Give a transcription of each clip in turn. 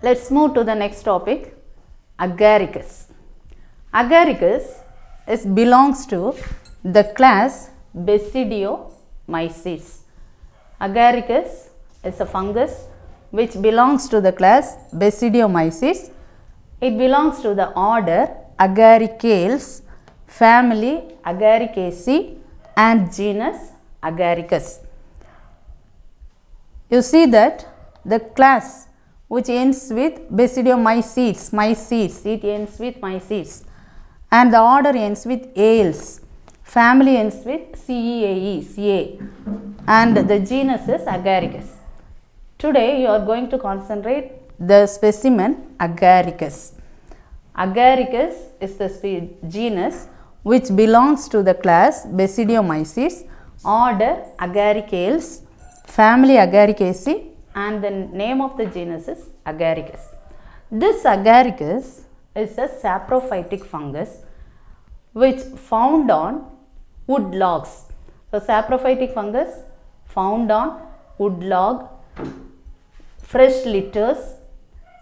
Let's move to the next topic, Agaricus. Agaricus belongs to the class Basidiomycetes. Agaricus is a fungus which belongs to the class Basidiomycetes. It belongs to the order Agaricales, family Agaricaceae and genus Agaricus. You see that the class which ends with Basidiomycetes, it ends with mycetes, and the order ends with ales, family ends with Cae, and the genus is Agaricus. Today you are going to concentrate the specimen Agaricus. Agaricus is the genus which belongs to the class Basidiomycetes, order Agaricales, family Agaricaceae, and the name of the genus is Agaricus. This Agaricus is a saprophytic fungus which found on wood logs. So, saprophytic fungus found on wood log, fresh litters,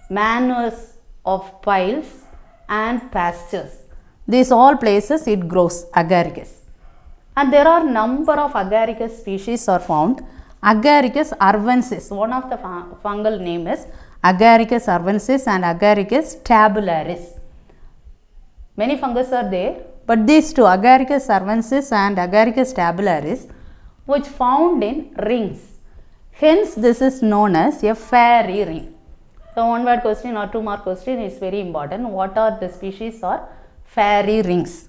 manures of piles and pastures. These all places it grows, Agaricus. And there are number of Agaricus species are found. Agaricus arvensis, one of the fungal name is Agaricus arvensis and Agaricus tabularis. Many fungus are there, but these two, Agaricus arvensis and Agaricus tabularis, which found in rings. Hence, this is known as a fairy ring. So, one word question or 2 mark question is very important. What are the species or fairy rings?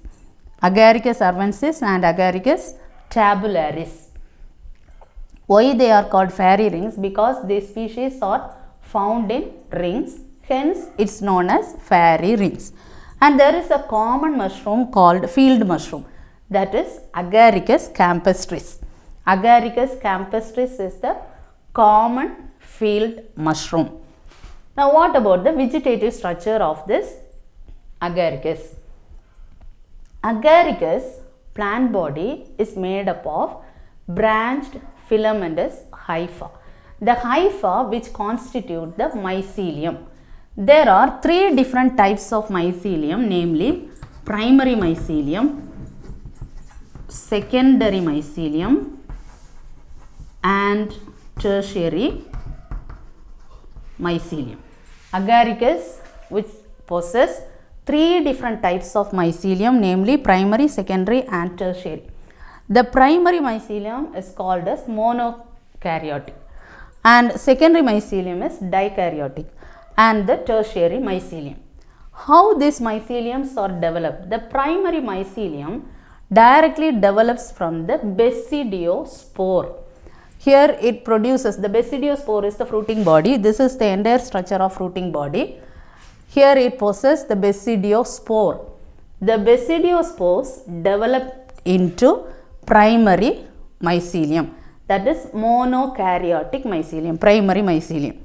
Agaricus arvensis and Agaricus tabularis. Why they are called fairy rings? Because these species are found in rings, hence it is known as fairy rings. And there is a common mushroom called field mushroom, that is Agaricus campestris. Agaricus campestris is the common field mushroom. Now what about the vegetative structure of this Agaricus? Agaricus plant body is made up of branched filamentous hypha. The hypha which constitute the mycelium. There are 3 different types of mycelium, namely primary mycelium, secondary mycelium and tertiary mycelium. Agaricus which possess 3 different types of mycelium, namely primary, secondary and tertiary. The primary mycelium is called as monokaryotic and secondary mycelium is dikaryotic and the tertiary mycelium. How these myceliums are developed? The primary mycelium directly develops from the basidiospore. Here it produces, the basidiospore is the fruiting body. This is the entire structure of fruiting body. Here it possesses the basidiospore. The basidiospores develop into primary mycelium, that is monokaryotic mycelium, primary mycelium,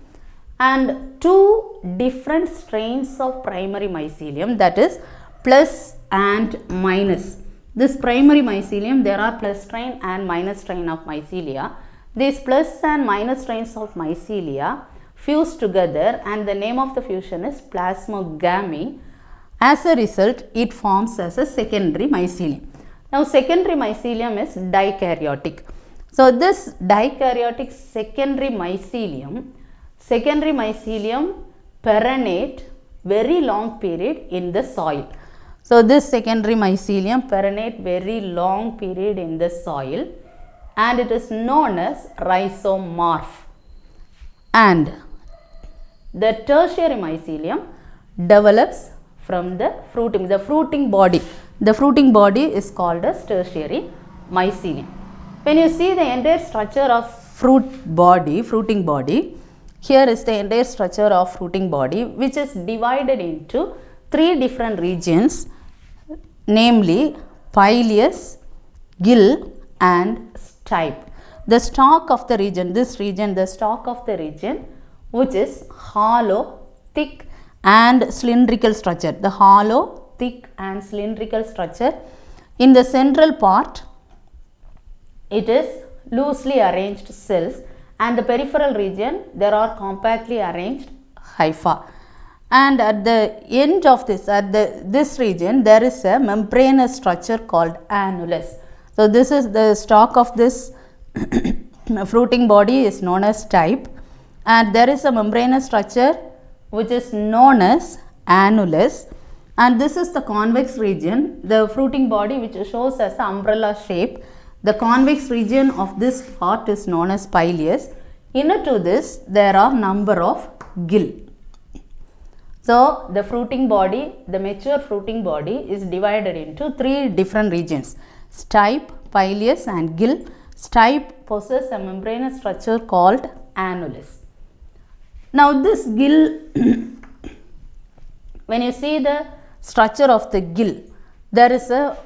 and 2 different strains of primary mycelium, that is plus and minus. This primary mycelium, there are plus strain and minus strain of mycelia. These plus and minus strains of mycelia fuse together and the name of the fusion is plasmogamy. As a result, it forms as a secondary mycelium. Now, secondary mycelium is dikaryotic. So, this dikaryotic secondary mycelium perennate very long period in the soil. So, this secondary mycelium perennate very long period in the soil and it is known as rhizomorph. And the tertiary mycelium develops from the fruiting body. The fruiting body is called as tertiary mycelium. When you see the entire structure of fruiting body, here is the entire structure of fruiting body which is divided into 3 different regions, namely pileus, gill and stipe. The stalk of the region, which is hollow, thick and cylindrical structure. The hollow, thick and cylindrical structure. In the central part, it is loosely arranged cells and the peripheral region, there are compactly arranged hypha. And at the end of this, this region, there is a membranous structure called annulus. So this is the stalk of this fruiting body is known as stipe, and there is a membranous structure which is known as annulus, and this is the convex region, the fruiting body which shows as an umbrella shape. The convex region of this part is known as pileus. Inner to this there are number of gill. So the fruiting body, the mature fruiting body is divided into three different regions: stipe, pileus and gill. Stipe possesses a membranous structure called annulus. Now this gill, when you see the structure of the gill, there is a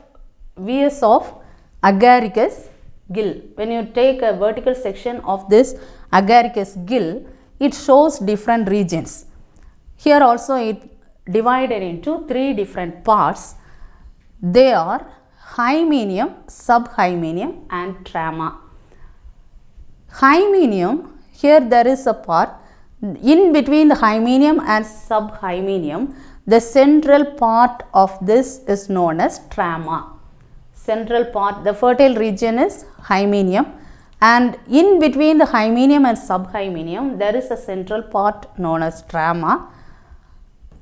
vs of agaricus gill. When you take a vertical section of this agaricus gill, it shows different regions. Here also it divided into three different parts. They are hymenium, subhymenium and trama. Hymenium, here there is a part in between the hymenium and subhymenium. The central part of this is known as trama. Central part, the fertile region is hymenium, and in between the hymenium and subhymenium there is a central part known as trama,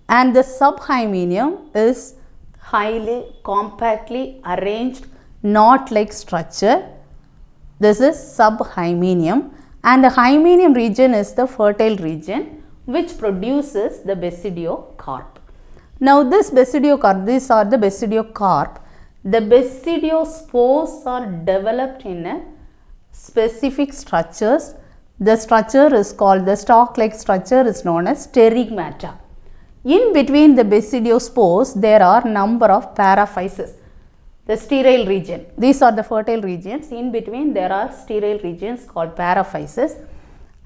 and the subhymenium is highly compactly arranged knot-like structure. This is subhymenium, and the hymenium region is the fertile region which produces the basidiocarp. Now this basidiocarp, these are the basidiocarp. The basidiospores are developed in a specific structures. The structure is called, the stalk-like structure is known as sterigmata. In between the basidiospores there are number of paraphyses. The sterile region, these are the fertile regions. In between there are sterile regions called paraphyses,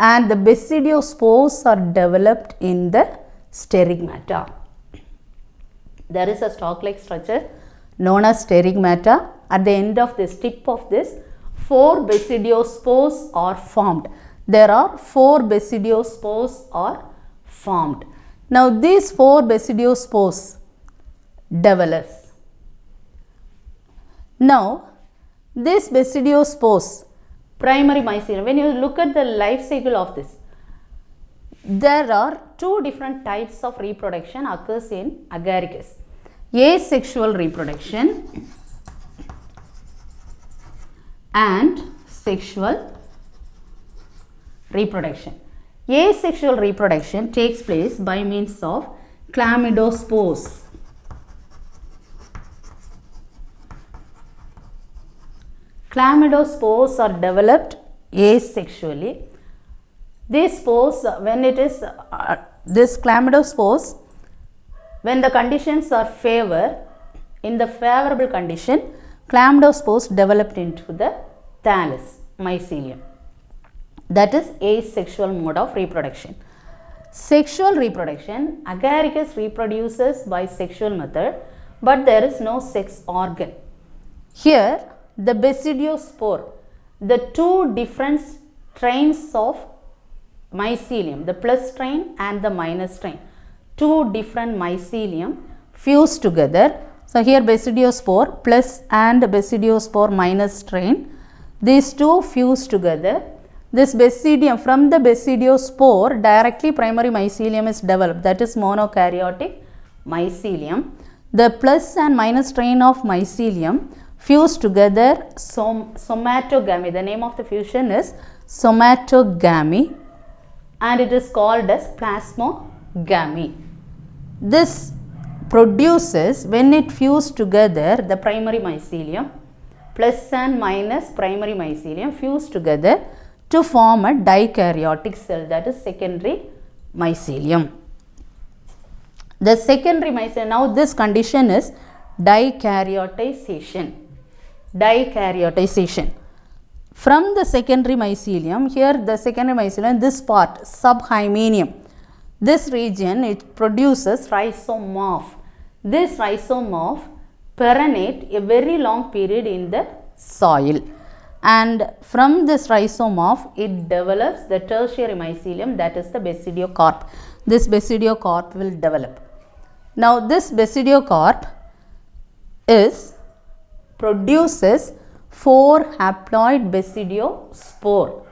and the basidiospores are developed in the sterigmata. There is a stalk-like structure known as sterigmata. At the end of this tip of this, 4 basidiospores are formed. There are 4 basidiospores are formed. Now these 4 basidiospores develops. Now this basidiospores, primary mycelium, when you look at the life cycle of this, there are 2 different types of reproduction occurs in agaricus: asexual reproduction and sexual reproduction. Asexual reproduction takes place by means of chlamydospores. Chlamydospores are developed asexually. These spores, when it is this chlamydospores, when the conditions are in the favorable condition, chlamydospores developed into the thallus mycelium. That is asexual mode of reproduction. Sexual reproduction, agaricus reproduces by sexual method, but there is no sex organ. Here the basidiospore, the 2 different strains of mycelium, the plus strain and the minus strain, 2 different mycelium fused together. So here basidiospore plus and basidiospore minus strain, these 2 fuse together. This basidium, from the basidiospore directly primary mycelium is developed, that is monokaryotic mycelium. The plus and minus strain of mycelium fuse together somatogamy. The name of the fusion is somatogamy and it is called as plasmogamy. This produces, when it fuse together, the primary mycelium, plus and minus primary mycelium fuse together to form a dikaryotic cell, that is secondary mycelium. The secondary mycelium, now this condition is dikaryotization. Dikaryotization. From the secondary mycelium, here the secondary mycelium, this part subhymenium, this region, it produces rhizomorph. This rhizomorph perennate a very long period in the soil. and from this rhizomorph it develops the tertiary mycelium, that is the basidiocarp. This basidiocarp will develop. Now this basidiocarp produces 4 haploid basidiospore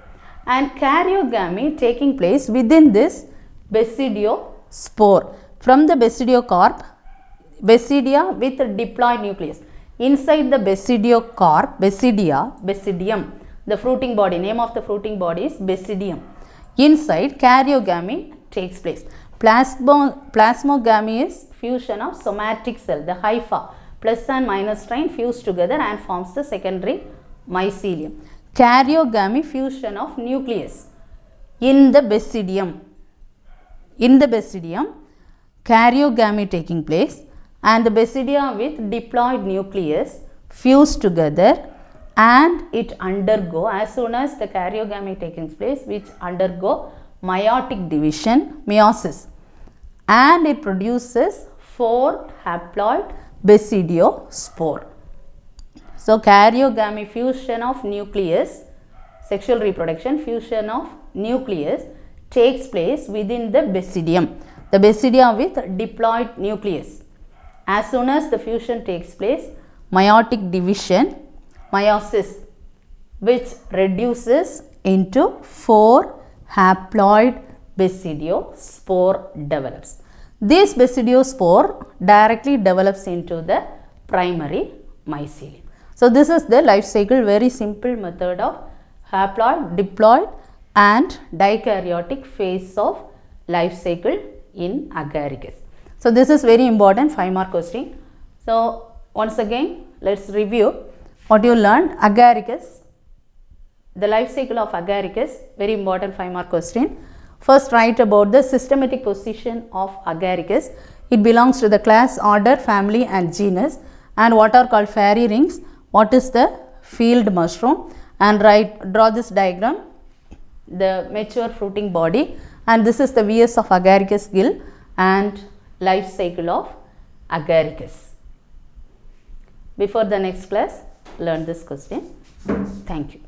and karyogamy taking place within this basidiospore. From the basidiocarp, basidia with diploid nucleus. Inside the basidiocarp, basidium, the fruiting body, name of the fruiting body is basidium. Inside, karyogamy takes place. Plasmogamy is fusion of somatic cell, the hypha, plus and minus strain fuse together and forms the secondary mycelium. Karyogamy, fusion of nucleus in the basidium. In the basidium, karyogamy taking place, and the basidia with diploid nucleus fuse together and it undergo, as soon as the karyogamy taking place, which undergo meiotic division, meiosis, and it produces 4 haploid basidiospore. So karyogamy, fusion of nucleus, sexual reproduction, fusion of nucleus takes place within the basidium, the basidia with diploid nucleus. As soon as the fusion takes place, meiotic division, meiosis, which reduces into 4 haploid basidiospore develops. This basidiospore directly develops into the primary mycelium. So this is the life cycle, very simple method of haploid, diploid and dikaryotic phase of life cycle in agaricus. So this is very important 5-mark question. So once again, let's review what you learned. Agaricus, the life cycle of agaricus, very important 5-mark question. First, write about the systematic position of agaricus. It belongs to the class, order, family and genus, and what are called fairy rings. What is the field mushroom? And draw this diagram, the mature fruiting body, and this is the VS of agaricus gill and life cycle of agaricus. Before the next class, learn this question. Thank you.